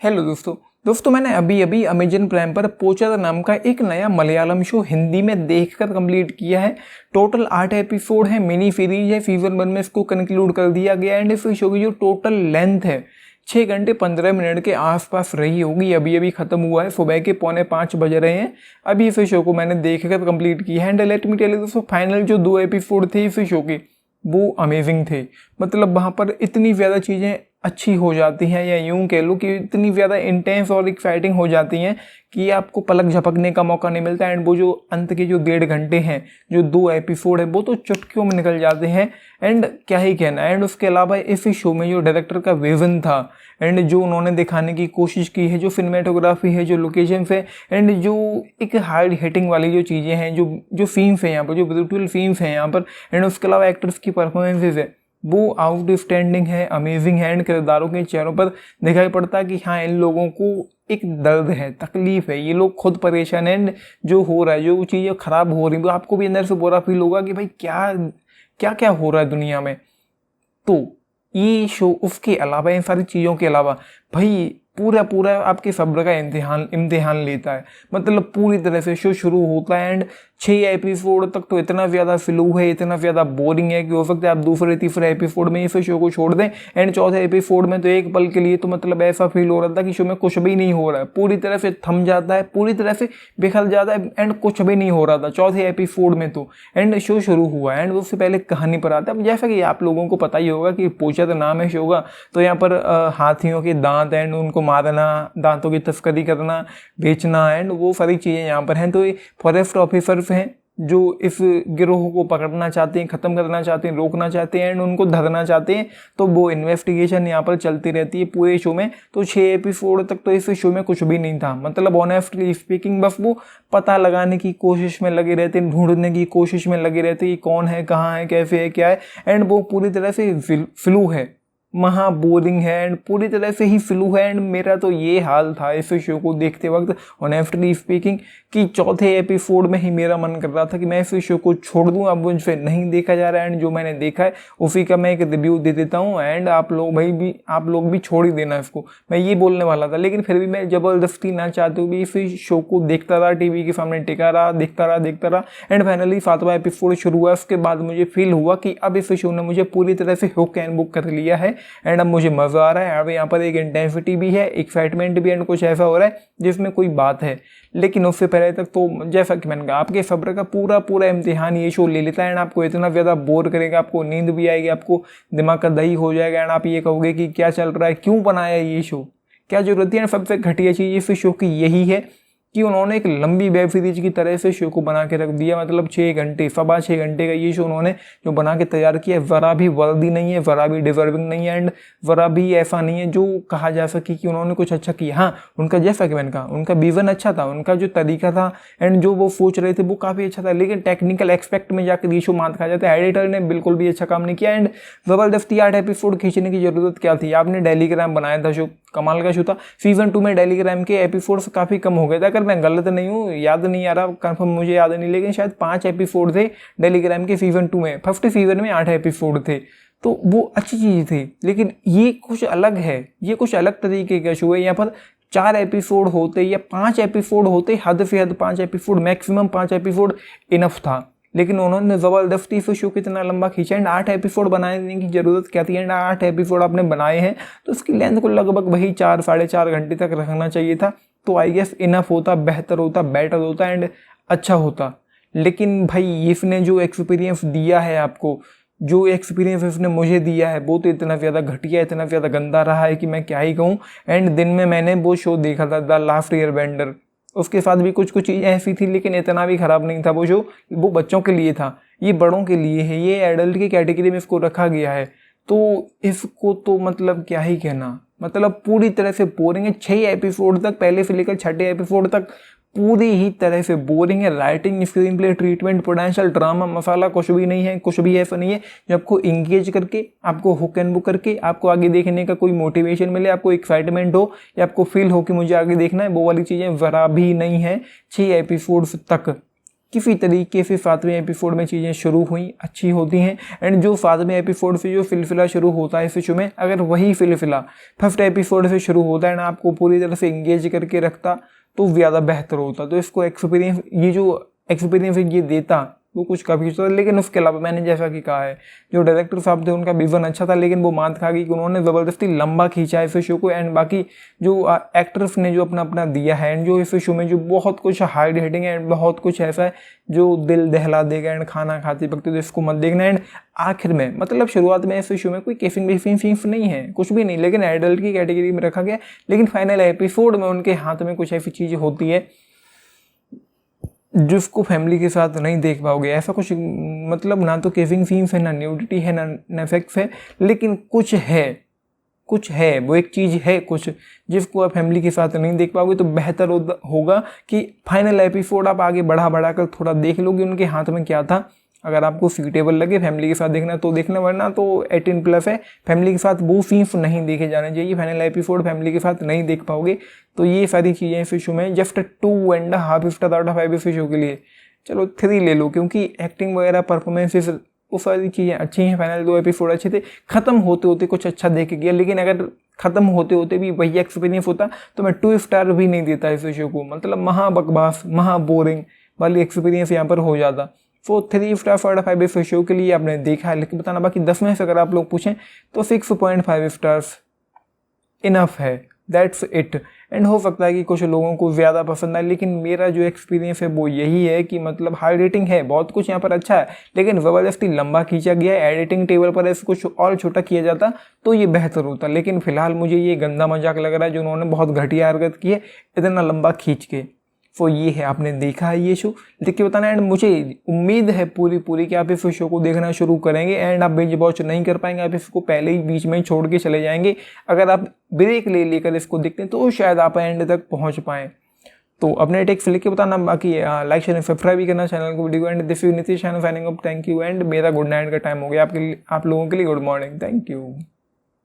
Hello दोस्तों मैंने अभी अभी अमेजन प्राइम पर पोचार नाम का एक नया मलयालम शो हिंदी में देखकर कंप्लीट किया है। टोटल 8 एपिसोड है, मिनी सीरीज है। सीजन 1 में इसको कंक्लूड कर दिया गया एंड इस शो की जो टोटल लेंथ है 6 घंटे 15 मिनट के आसपास रही होगी। अभी अभी खत्म हुआ है, सुबह के 4:45 बज रहे हैं। अभी इस शो को मैंने देखकर कंप्लीट किया है and let me tell you दोस्तों, फाइनल जो 2 एपिसोड थे इस शो के वो अमेजिंग थे। मतलब वहाँ पर इतनी ज़्यादा चीज़ें अच्छी हो जाती हैं, या यूं कह लो कि इतनी ज़्यादा इंटेंस और एक्साइटिंग हो जाती हैं कि आपको पलक झपकने का मौका नहीं मिलता। एंड वो जो अंत के जो 1.5 घंटे हैं, जो 2 एपिसोड है, वो तो चुटकियों में निकल जाते हैं। एंड क्या ही कहना। एंड उसके अलावा इस शो में जो डायरेक्टर का विजन था एंड जो उन्होंने दिखाने की कोशिश की है, जो सिनेमेटोग्राफी है, जो लोकेशन है एंड जो एक हार्ड हिटिंग वाली जो चीज़ें हैं, जो सीन्स हैं यहाँ पर, जो ब्यूटीफुल सीन्स हैं यहाँ पर, एंड उसके अलावा एक्टर्स की परफॉर्मेंसेज है, वो आउटस्टैंडिंग है, अमेजिंग है। एंड किरदारों के चेहरों पर दिखाई पड़ता है कि हाँ, इन लोगों को एक दर्द है, तकलीफ है, ये लोग खुद परेशान हैं। एंड जो हो रहा है, जो चीज़ें खराब हो रही हैं, वो आपको भी अंदर से बुरा फील होगा कि भाई क्या क्या क्या हो रहा है दुनिया में। तो ये शो उसके अलावा, इन सारी चीज़ों के अलावा भाई पूरा आपके सब्र का इम्तिहान लेता है। मतलब पूरी तरह से शो शुरू होता है एंड 6 एपिसोड तक तो इतना ज़्यादा स्लो है, इतना ज़्यादा बोरिंग है कि हो सकता है आप दूसरे तीसरे एपिसोड में इस शो को छोड़ दें। एंड चौथे एपिसोड में तो एक पल के लिए तो मतलब ऐसा फील हो रहा था कि शो में कुछ भी नहीं हो रहा है, पूरी तरह से थम जाता है, पूरी तरह से बिखर जाता है एंड कुछ भी नहीं हो रहा था चौथे एपिसोड में तो। एंड शो शुरू हुआ एंड उससे पहले कहानी पर आता है। अब जैसा कि आप लोगों को पता ही होगा कि पोचार नाम है शो का, तो यहाँ पर हाथियों के दांत एंड उनको मारना, दांतों की तस्करी करना, बेचना एंड वो सारी चीज़ें यहाँ पर हैं। तो ये फॉरेस्ट ऑफिसर्स हैं जो इस गिरोह को पकड़ना चाहते हैं, ख़त्म करना चाहते हैं, रोकना चाहते हैं एंड उनको धरना चाहते हैं। तो वो इन्वेस्टिगेशन यहाँ पर चलती रहती है पूरे शो में। तो 6 एपिसोड तक तो इस शो में कुछ भी नहीं था। मतलब ऑनेस्टली स्पीकिंग बस वो पता लगाने की कोशिश में लगे रहते हैं, ढूंढने की कोशिश में लगे रहते हैं कि कौन है, कहाँ है, कैसे है, क्या है। एंड वो पूरी तरह से फ्लू है, महा बोरिंग है एंड पूरी तरह से ही फ्लू है। एंड मेरा तो ये हाल था इस शो को देखते वक्त, ऑनेस्टली स्पीकिंग, कि चौथे एपिसोड में ही मेरा मन कर रहा था कि मैं इस शो को छोड़ दूं, अब मुझसे नहीं देखा जा रहा है। एंड जो मैंने देखा है उसी का मैं एक रिव्यू दे देता हूं एंड आप लोग भी छोड़ ही देना इसको, मैं ये बोलने वाला था। लेकिन फिर भी मैं ज़बरदस्ती ना चाहते हुए इस शो को देखता रहा, टीवी के सामने टिका रहा, देखता रहा एंड फाइनली 7वां एपिसोड शुरू हुआ। उसके बाद मुझे फील हुआ कि अब इस शो ने मुझे पूरी तरह से हुक एंड बुक कर लिया है एंड अब मुझे मज़ा आ रहा है। अब यहाँ पर एक इंटेंसिटी भी है, एक्साइटमेंट भी, एंड कुछ ऐसा हो रहा है जिसमें कोई बात है। लेकिन उससे पहले तक तो जैसा कि मैंने कहा, आपके सब्र का पूरा इम्तिहान ये शो ले लेता है एंड आपको इतना ज़्यादा बोर करेगा, आपको नींद भी आएगी, आपको दिमाग का दही हो जाएगा एंड आप ये कहोगे कि क्या चल रहा है, क्यों बनाया ये शो, क्या जरूरत है। सबसे घटिया चीज़ इस शो की यही है कि उन्होंने एक लंबी वेब सीरीज की तरह से शो को बना के रख दिया। मतलब 6 घंटे, 6.25 घंटे का ये शो उन्होंने जो बना के तैयार किया है, ज़रा भी वर्दी नहीं है, ज़रा भी डिजर्विंग नहीं है एंड ज़रा भी ऐसा नहीं है जो कहा जा सके कि उन्होंने कुछ अच्छा किया। हाँ, उनका जैसा कि मैंने कहा, उनका विजन अच्छा था, उनका जो तरीका था एंड जो वो सोच रहे थे वो काफ़ी अच्छा था। लेकिन टेक्निकल एक्सपेक्ट में जाकर ये शो मात खा जाता है। एडिटर ने बिल्कुल भी अच्छा काम नहीं किया एंड ज़बरदस्ती 8 एपिसोड खींचने की ज़रूरत क्या थी। आपने डेली क्राइम बनाया था, शो कमाल का शो था। सीजन 2 में डेली क्राइम के एपिसोड्स काफ़ी कम हो गए थे, अगर मैं गलत नहीं हूँ, याद नहीं आ रहा कंफर्म, मुझे याद नहीं, लेकिन शायद 5 एपिसोड थे डेली क्राइम के सीजन 2 में। फर्स्ट सीजन में 8 एपिसोड थे, तो वो अच्छी चीज़ थी। लेकिन ये कुछ अलग है, ये कुछ अलग तरीके का शो है। यहाँ पर 4 एपिसोड होते या 5 एपिसोड होते, हद से हद 5 एपिसोड, मैक्सिमम 5 एपिसोड इनफ था। लेकिन उन्होंने ज़बरदस्ती इस शो को इतना लंबा खींचा एंड 8 एपिसोड बनाने की ज़रूरत क्या थी। एंड 8 एपिसोड आपने बनाए हैं तो उसकी लेंथ को लगभग वही 4 साढ़े 4 घंटे तक रखना चाहिए था, तो आई गेस इनफ होता, बेहतर होता, बेटर होता एंड अच्छा होता। लेकिन भाई इसने जो एक्सपीरियंस दिया है आपको, जो एक्सपीरियंस इसने मुझे दिया है, वो तो इतना ज़्यादा घटिया, इतना ज़्यादा गंदा रहा है कि मैं क्या ही कहूँ। एंड दिन में मैंने वो शो देखा था, द लास्ट एयरबेंडर, उसके साथ भी कुछ चीज़ें ऐसी थी, लेकिन इतना भी ख़राब नहीं था वो शो। वो बच्चों के लिए था, ये बड़ों के लिए है, ये एडल्ट की कैटेगरी में इसको रखा गया है। तो इसको तो मतलब क्या ही कहना, मतलब पूरी तरह से बोरिंग है। 6 एपिसोड तक, पहले से लेकर 6ठे एपिसोड तक पूरी ही तरह से बोरिंग है। Writing, screenplay, treatment, potential, drama, masala कुछ भी नहीं है, कुछ भी ऐसा नहीं है जो आपको इंगेज करके, आपको हुक एंड बुक करके, आपको आगे देखने का कोई मोटिवेशन मिले, आपको एक्साइटमेंट हो या आपको फील हो कि मुझे आगे देखना है। वो वाली चीज़ें ज़रा भी नहीं है 6 एपिसोड्स तक। किसी तरीके से 7वें एपिसोड में चीज़ें शुरू हुई अच्छी होती हैं, एंड जो 7वें एपिसोड से जो फिलफिला शुरू होता है इस शो में, अगर वही फिलफिला फर्स्ट एपिसोड से शुरू होता है ना, आपको पूरी तरह से इंगेज करके रखता तो ज़्यादा बेहतर होता। तो इसको एक्सपीरियंस, ये जो एक्सपीरियंस ये देता वो कुछ काफ़ी था। लेकिन उसके अलावा मैंने जैसा कि कहा है, जो डायरेक्टर साहब थे उनका विजन अच्छा था, लेकिन वो मात खा गई कि उन्होंने ज़बरदस्ती लंबा खींचा इस शो को। एंड बाकी जो एक्टर्स ने जो अपना अपना दिया है, एंड जो इस शो में जो बहुत कुछ हार्ड हिटिंग है एंड बहुत कुछ ऐसा है जो दिल दहला देगा, एंड खाना खाते वक्त तो इसको मत देखना। एंड आखिर में मतलब शुरुआत में इस शो में कोई केफिंग बेफिंग सीन्स नहीं है, कुछ भी नहीं, लेकिन एडल्ट की कैटेगरी में रखा गया। लेकिन फाइनल एपिसोड में उनके हाथ में कुछ ऐसी चीज़ होती है जिसको फैमिली के साथ नहीं देख पाओगे। ऐसा कुछ मतलब ना तो केफिंग सीन्स है, ना न्यूडिटी है, ना इफेक्ट्स है, लेकिन कुछ है वो एक चीज़ है कुछ जिसको आप फैमिली के साथ नहीं देख पाओगे। तो बेहतर होगा कि फाइनल एपिसोड आप आगे बढ़ा कर थोड़ा देख लोगे उनके हाथ में क्या था। अगर आपको सूटेबल लगे फैमिली के साथ देखना तो देखना, वरना तो 18+ है, फैमिली के साथ वो सीन्स नहीं देखे जाने चाहिए। फाइनल एपिसोड फैमिली के साथ नहीं देख पाओगे। तो ये सारी चीज़ें इस शो में जस्ट 2.5 स्टार आउट ऑफ 5 इस शो के लिए चलो 3 ले लो, क्योंकि एक्टिंग वगैरह परफॉर्मेंसेस वो सारी चीज़ें अच्छी हैं। फाइनल 2 एपिसोड अच्छे थे, ख़त्म होते होते कुछ अच्छा देख गया, लेकिन अगर ख़त्म होते होते भी वही एक्सपीरियंस होता तो मैं 2 स्टार भी नहीं देता इस शो को। मतलब महा बकवास, महा बोरिंग वाली एक्सपीरियंस यहाँ पर हो जाता। तो 3 स्टार आउट ऑफ 5 इस शो के लिए आपने देखा है, लेकिन बताना बाकी 10 में से अगर आप लोग पूछें तो 6.5 स्टार्स इनफ है, दैट्स इट। एंड हो सकता है कि कुछ लोगों को ज़्यादा पसंद आए, लेकिन मेरा जो एक्सपीरियंस है वो यही है कि मतलब हाई रेटिंग है, बहुत कुछ यहाँ पर अच्छा है, लेकिन ज़बरदस्ती लंबा खींचा गया है। एडिटिंग टेबल पर ऐसे कुछ और छोटा किया जाता तो ये बेहतर होता, लेकिन फिलहाल मुझे ये गंदा मजाक लग रहा है जो उन्होंने बहुत घटिया हरकत की है इतना लंबा खींच के। तो ये है, आपने देखा है ये शो, लिख के बताना। एंड मुझे उम्मीद है पूरी कि आप इस शो को देखना शुरू करेंगे, एंड आप बिंज वॉच नहीं कर पाएंगे, आप इसको पहले ही बीच में छोड़ के चले जाएंगे। अगर आप ब्रेक लेकर इसको देखते हैं तो शायद आप एंड तक पहुंच पाएँ। तो अपने टेक्स्ट लिख के बताना, बाकी लाइक शेयर सब्सक्राइब भी करना चैनल को, video. And this is Nitish signing off, thank you. And मेरा गुड नाइट का टाइम हो गया, आप लोगों के लिए गुड मॉर्निंग, थैंक यू।